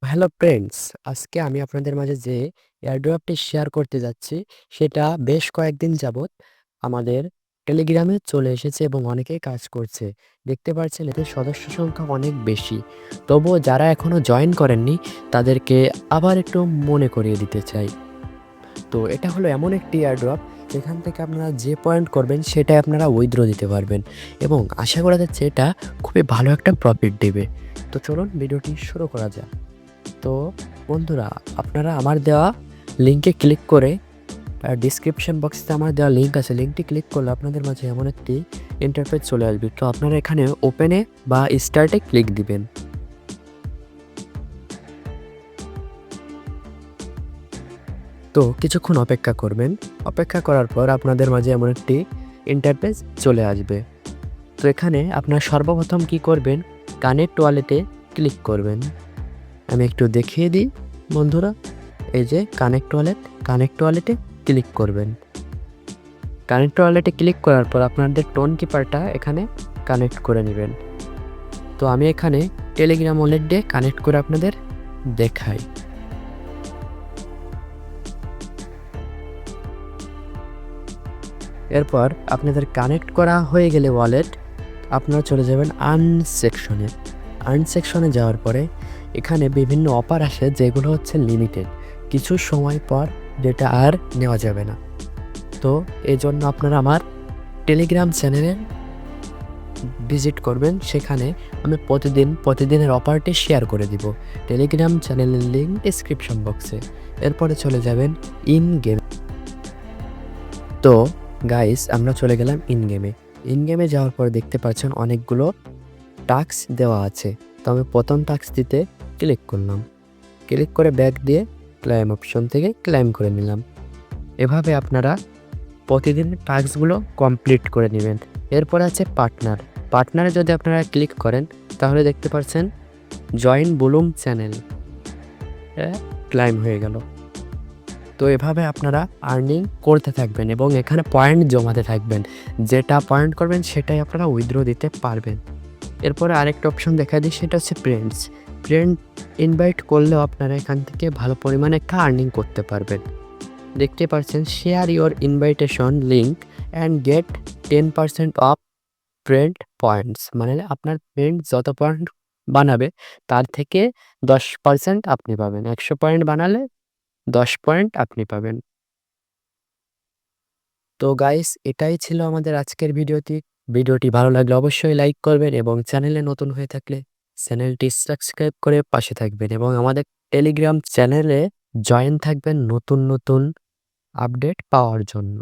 Hello friends, আজকে আমি আপনাদের মাঝে যে এয়ারড্রপটি শেয়ার করতে যাচ্ছি সেটা বেশ কয়েকদিন যাবৎ আমাদের টেলিগ্রামে চলে এসেছে এবং অনেকেই কাজ করছে। দেখতে পাচ্ছেন এতে সদস্য সংখ্যা অনেক বেশি। তবুও যারা এখনও জয়েন করেননি তাদেরকে আবার একটু মনে করিয়ে দিতে চাই। তো এটা হলো এমন একটি এয়ারড্রপ যেখান থেকে আপনারা যে পয়েন্ট করবেন সেটাই আপনারা উইথড্র দিতে পারবেন এবং আশা করা যাচ্ছে এটা খুবই ভালো একটা প্রফিট দেবে। তো চলুন ভিডিওটি শুরু করা যাক। তো বন্ধুরা, আপনারা আমার দেওয়া লিঙ্কে ক্লিক করে ডিসক্রিপশন বক্সে আমার দেওয়া লিঙ্ক আছে, লিঙ্কটি ক্লিক করলে আপনাদের মাঝে এমন একটি ইন্টারফেস চলে আসবে। তো আপনারা এখানে ওপেনে বা স্টার্টে ক্লিক দিবেন। তো কিছুক্ষণ অপেক্ষা করবেন। অপেক্ষা করার পর আপনাদের মাঝে এমন একটি ইন্টারফেস চলে আসবে। তো এখানে আপনারা সর্বপ্রথম কি করবেন, কানেক্ট ওয়ালেটে ক্লিক করবেন। আমি একটু দেখিয়ে দিই বন্ধুরা, এই যে কানেক্ট ওয়ালেটে ক্লিক করবেন। কানেক্ট ওয়ালেটে ক্লিক করার পর আপনাদের টোন কিপারটা এখানে কানেক্ট করে নেবেন। তো আমি এখানে টেলিগ্রাম ওয়ালেট দিয়ে কানেক্ট করে আপনাদের দেখাই। এরপর আপনাদের কানেক্ট করা হয়ে গেলে ওয়ালেট, আপনারা চলে যাবেন আর্ন সেকশনে। আর্ন সেকশনে যাওয়ার পরে এখানে বিভিন্ন অফার আসে যেগুলো হচ্ছে লিমিটেড, কিছু সময় পর যেটা আর নেওয়া যাবে না। তো এই জন্য আপনারা আমার টেলিগ্রাম চ্যানেলে ভিজিট করবেন। সেখানে আমি প্রতিদিনের অফারটি শেয়ার করে দিব। টেলিগ্রাম চ্যানেলের লিঙ্ক ডিসক্রিপশন বক্সে। এরপরে চলে যাবেন ইন গেম। তো গাইস, আমরা চলে গেলাম ইন গেমে। ইন গেমে যাওয়ার পর দেখতে পাচ্ছেন অনেকগুলো টাস্ক দেওয়া আছে। তো আমি প্রথম টাস্ক দিতে ক্লিক করলাম। ক্লিক করে ব্যাক দিয়ে ক্লাইম অপশন থেকে ক্লাইম করে নিলাম। এভাবে আপনারা প্রতিদিনের টাস্কগুলো কমপ্লিট করে নেবেন। এরপর আছে পার্টনার। পার্টনারে যদি আপনারা ক্লিক করেন তাহলে দেখতে পাচ্ছেন জয়েন বুলুম চ্যানেল ক্লাইম হয়ে গেল। তো এভাবে আপনারা আর্নিং করতে থাকবেন এবং এখানে পয়েন্ট জমাতে থাকবেন। যেটা পয়েন্ট করবেন সেটাই আপনারা উইথড্র দিতে পারবেন। এরপরে আরেকটা অপশন দেখা দিই, সেটা হচ্ছে ফ্রেন্ড ইনভাইট করলেও আপনারা এখান থেকে ভালো পরিমাণে একটা আর্নিং করতে পারবেন। দেখতে পাচ্ছেন share your invitation link and get 10% off friend points, মানে আপনার ফ্রেন্ড যত পয়েন্ট বানাবে তার থেকে 10% আপনি পাবেন। 100 পয়েন্ট বানালে 10 পয়েন্ট আপনি পাবেন। তো গাইস, এটাই ছিল আমাদের আজকের ভিডিওটি। ভিডিওটি ভালো লাগলে অবশ্যই লাইক করবেন এবং চ্যানেলে নতুন হয়ে থাকলে চ্যানেলটি সাবস্ক্রাইব করে পাশে থাকবেন এবং আমাদের টেলিগ্রাম চ্যানেলে জয়েন থাকবেন নতুন নতুন আপডেট পাওয়ার জন্য।